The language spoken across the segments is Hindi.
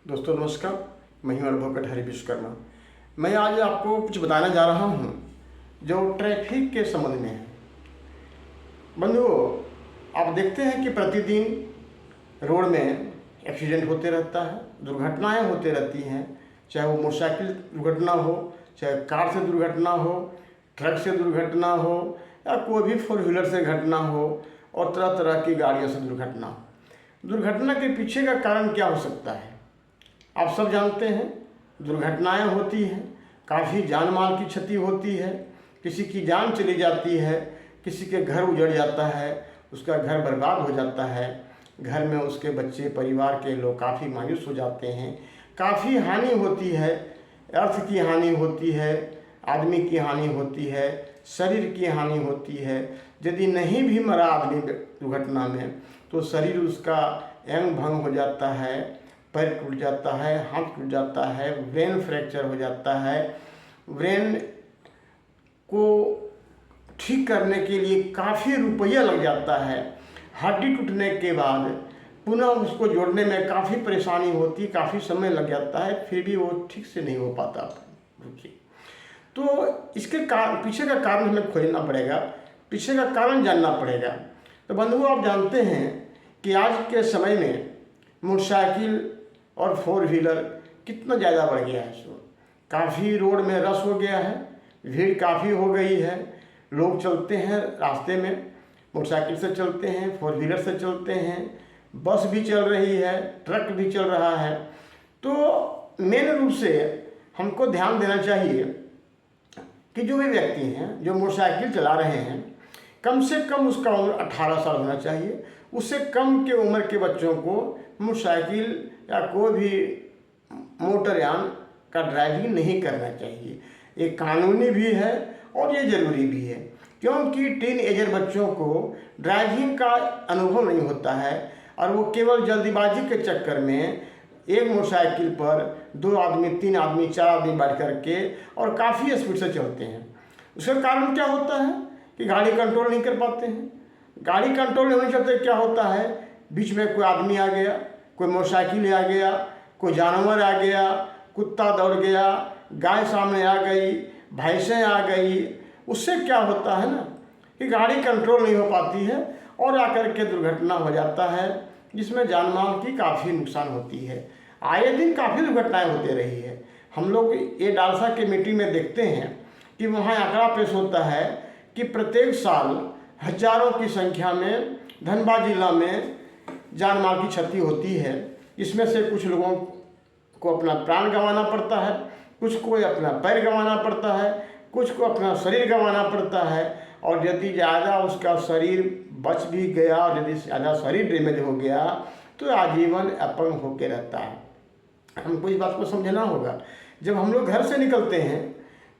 दोस्तों नमस्कार, मैं हूं एडवोकेट हरि विश्वकर्मा। मैं आज आपको कुछ बताने जा रहा हूं जो ट्रैफिक के संबंध में है। बंधुओं, आप देखते हैं कि प्रतिदिन रोड में एक्सीडेंट होते रहता है, दुर्घटनाएं होते रहती हैं। चाहे वो मोटरसाइकिल दुर्घटना हो, चाहे कार से दुर्घटना हो, ट्रक से दुर्घटना हो, या कोई भी फोर व्हीलर से घटना हो, और तरह तरह की गाड़ियों से दुर्घटना। दुर्घटना के पीछे का कारण क्या हो सकता है? आप सब जानते हैं, दुर्घटनाएं होती हैं, काफ़ी जान माल की क्षति होती है, किसी की जान चली जाती है, किसी के घर उजड़ जाता है, उसका घर बर्बाद हो जाता है, घर में उसके बच्चे, परिवार के लोग काफ़ी मायूस हो जाते हैं, काफ़ी हानि होती है, अर्थ की हानि होती है, आदमी की हानि होती है, शरीर की हानि होती है। यदि नहीं भी मरा आदमी दुर्घटना में तो शरीर उसका अंग भंग हो जाता है, पैर टूट जाता है, हाथ टूट जाता है, ब्रेन फ्रैक्चर हो जाता है। ब्रेन को ठीक करने के लिए काफ़ी रुपया लग जाता है। हड्डी टूटने के बाद पुनः उसको जोड़ने में काफ़ी परेशानी होती, काफ़ी समय लग जाता है, फिर भी वो ठीक से नहीं हो पाता। रुकिए, तो इसके पीछे का कारण हमें खोजना पड़ेगा, पीछे का कारण जानना पड़ेगा। तो बंधुओं, आप जानते हैं कि आज के समय में मोटरसाइकिल और फोर व्हीलर कितना ज़्यादा बढ़ गया है। सो काफ़ी रोड में रश हो गया है, भीड़ काफ़ी हो गई है। लोग चलते हैं रास्ते में, मोटरसाइकिल से चलते हैं, फोर व्हीलर से चलते हैं, बस भी चल रही है, ट्रक भी चल रहा है। तो मेन रूप से हमको ध्यान देना चाहिए कि जो भी व्यक्ति हैं जो मोटरसाइकिल चला रहे हैं, कम से कम उसका उम्र 18 साल होना चाहिए। उससे कम के उम्र के बच्चों को मोटरसाइकिल या कोई भी मोटरयान का ड्राइविंग नहीं करना चाहिए। ये कानूनी भी है और ये ज़रूरी भी है, क्योंकि टीन एजर बच्चों को ड्राइविंग का अनुभव नहीं होता है और वो केवल जल्दीबाजी के चक्कर में एक मोटरसाइकिल पर 2 आदमी, 3 आदमी, 4 आदमी बैठ करके और काफ़ी स्पीड से चलते हैं। उसका कारण क्या होता है कि गाड़ी कंट्रोल नहीं कर पाते हैं। गाड़ी कंट्रोल नहीं होने चलते क्या होता है, बीच में कोई आदमी आ गया, कोई मोटरसाइकिल आ गया, कोई जानवर आ गया, कुत्ता दौड़ गया, गाय सामने आ गई, भैंसें आ गई। उससे क्या होता है ना कि गाड़ी कंट्रोल नहीं हो पाती है और आकर के दुर्घटना हो जाता है, जिसमें जान माल की काफ़ी नुकसान होती है। आए दिन काफ़ी दुर्घटनाएं होती रही है। हम लोग ये डालसा के मीटिंग में देखते हैं कि वहाँ आंकड़ा पेश होता है कि प्रत्येक साल हजारों की संख्या में धनबाद जिला में जान माल की क्षति होती है। इसमें से कुछ लोगों को अपना प्राण गंवाना पड़ता है, कुछ को अपना पैर गंवाना पड़ता है, कुछ को अपना शरीर गंवाना पड़ता है। और यदि ज़्यादा उसका शरीर बच भी गया और यदि ज़्यादा शरीर डैमेज हो गया तो आजीवन अपंग होकर रहता है। हमको इस बात को समझना होगा। जब हम लोग घर से निकलते हैं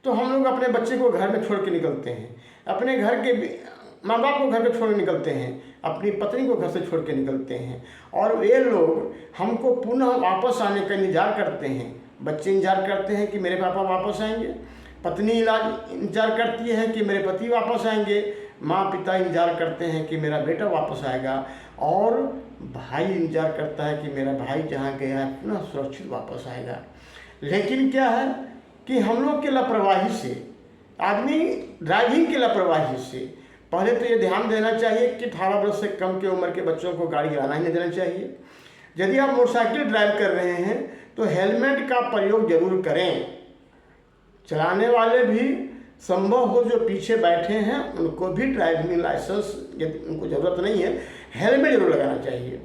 तो हम लोग अपने बच्चे को घर में छोड़ के निकलते हैं, अपने घर के माँ बाप को घर पे छोड़ के निकलते हैं, अपनी पत्नी को घर से छोड़ के निकलते हैं, और ये लोग हमको पुनः वापस आने का इंतजार करते हैं। बच्चे इंतजार करते हैं कि मेरे पापा वापस आएंगे, पत्नी इंतजार करती है कि मेरे पति वापस आएंगे, माँ पिता इंतजार करते हैं कि मेरा बेटा वापस आएगा, और भाई इंतजार करता है कि मेरा भाई जहाँ गया है पुनः सुरक्षित वापस आएगा। लेकिन क्या है कि हम लोग की लापरवाही से, आदमी ड्राइविंग की लापरवाही से, पहले तो ये ध्यान देना चाहिए कि 18 वर्ष से कम के उम्र के बच्चों को गाड़ी चलाना ही नहीं देना चाहिए। यदि आप मोटरसाइकिल ड्राइव कर रहे हैं तो हेलमेट का प्रयोग जरूर करें। चलाने वाले भी संभव हो जो पीछे बैठे हैं उनको भी ड्राइविंग लाइसेंस, यदि उनको ज़रूरत नहीं है, हेलमेट जरूर लगाना चाहिए।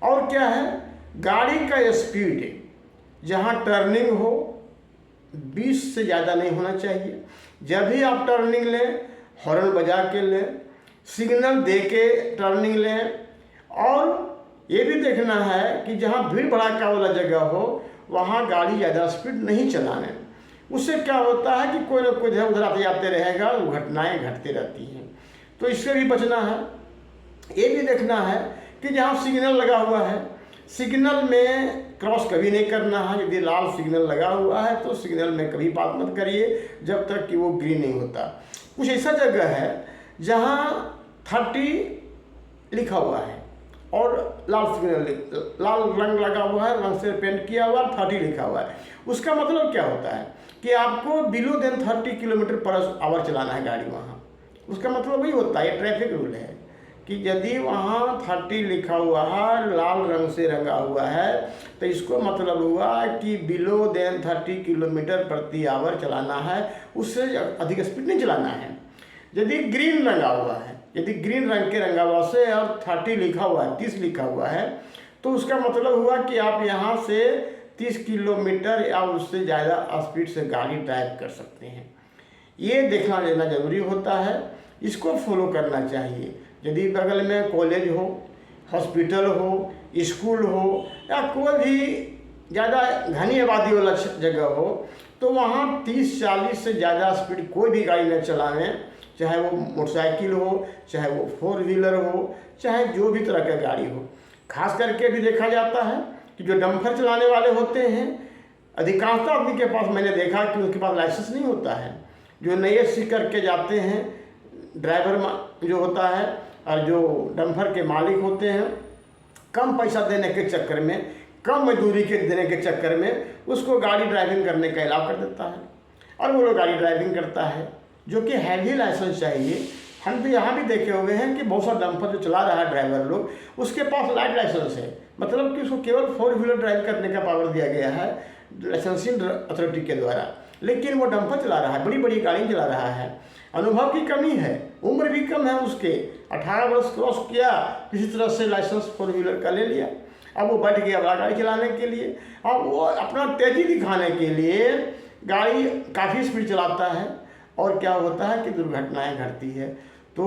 और क्या है, गाड़ी का स्पीड जहाँ टर्निंग हो 20 से ज़्यादा नहीं होना चाहिए। जब भी आप टर्निंग लें हॉर्न बजा के लें, सिग्नल दे के टर्निंग लें, और ये भी देखना है कि जहाँ भीड़ भड़ाका वाला जगह हो वहाँ गाड़ी ज़्यादा स्पीड नहीं चलाने। उससे क्या होता है कि कोई ना कोई इधर उधर आते जाते रहेगा, घटनाएं घटती रहती हैं। तो इससे भी बचना है। ये भी देखना है कि जहाँ सिग्नल लगा हुआ है, सिग्नल में क्रॉस कभी नहीं करना है। यदि लाल सिग्नल लगा हुआ है तो सिग्नल में कभी बात मत करिए जब तक कि वो ग्रीन नहीं होता। कुछ ऐसा जगह है जहाँ 30 लिखा हुआ है और लाल रंग लगा हुआ है, रंग से पेंट किया हुआ है, 30 लिखा हुआ है। उसका मतलब क्या होता है कि आपको below than 30 kilometre per hour चलाना है गाड़ी वहाँ। उसका मतलब वही होता है, ये ट्रैफिक रूल है कि यदि वहाँ 30 लिखा हुआ है, लाल रंग से रंगा हुआ है, तो इसको मतलब हुआ कि बिलो देन 30 किलोमीटर प्रति आवर चलाना है, उससे अधिक स्पीड नहीं चलाना है। यदि ग्रीन रंगा हुआ है, यदि ग्रीन रंग के रंगा हुआ से और 30 लिखा हुआ है, 30 लिखा हुआ है, तो उसका मतलब हुआ कि आप यहाँ से 30 किलोमीटर या उससे ज़्यादा स्पीड से गाड़ी ड्राइव कर सकते हैं। ये देखना लेना जरूरी होता है, इसको फॉलो करना चाहिए। यदि बगल में कॉलेज हो, हॉस्पिटल हो, स्कूल हो या कोई भी ज़्यादा घनी आबादी वाला जगह हो, तो वहाँ 30-40 से ज़्यादा स्पीड कोई भी गाड़ी न चलाएं, चाहे वो मोटरसाइकिल हो, चाहे वो 4 व्हीलर हो, चाहे जो भी तरह का गाड़ी हो। खास करके भी देखा जाता है कि जो डंपर चलाने वाले होते हैं, अधिकांशतः आदमी के पास मैंने देखा कि उनके पास लाइसेंस नहीं होता है। जो नए सीख करके जाते हैं, ड्राइवर जो होता है और जो डंपर के मालिक होते हैं, कम पैसा देने के चक्कर में, कम मजदूरी के देने के चक्कर में उसको गाड़ी ड्राइविंग करने का अलाउ कर देता है और वो लोग गाड़ी ड्राइविंग करता है, जो कि हैवी लाइसेंस चाहिए। हम तो यहाँ भी देखे हुए हैं कि बहुत सारा डंपर जो चला रहा है ड्राइवर लोग, उसके पास लाइट लाइसेंस है, मतलब कि उसको केवल 4 व्हीलर ड्राइव करने का पावर दिया गया है लाइसेंसिंग अथॉरिटी के द्वारा, लेकिन वो डंपर चला रहा है, बड़ी बड़ी गाड़ी चला रहा है। अनुभव की कमी है, उम्र भी कम है उसके, 18 वर्ष क्रॉस किया, किसी तरह से लाइसेंस 4 व्हीलर का ले लिया, अब वो बैठ गया बड़ा गाड़ी चलाने के लिए। अब वो अपना तेज़ी दिखाने के लिए गाड़ी काफ़ी स्पीड चलाता है और क्या होता है कि दुर्घटनाएं घटती है। तो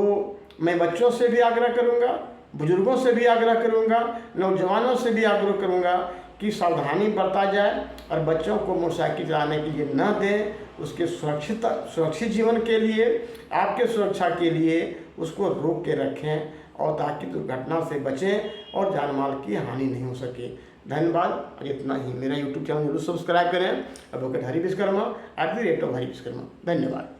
मैं बच्चों से भी आग्रह करूंगा, बुजुर्गों से भी आग्रह करूंगा, नौजवानों से भी आग्रह करूंगा कि सावधानी बरता जाए और बच्चों को मोटरसाइकिल चलाने के लिए न दें। उसके सुरक्षित जीवन के लिए, आपके सुरक्षा के लिए उसको रोक के रखें और ताकि दुर्घटना से बचें और जान माल की हानि नहीं हो सके। धन्यवाद। और इतना ही। मेरा यूट्यूब चैनल जरूर सब्सक्राइब करें, एडवोकेट हरि विश्वकर्मा @ हरि विश्वकर्मा। धन्यवाद।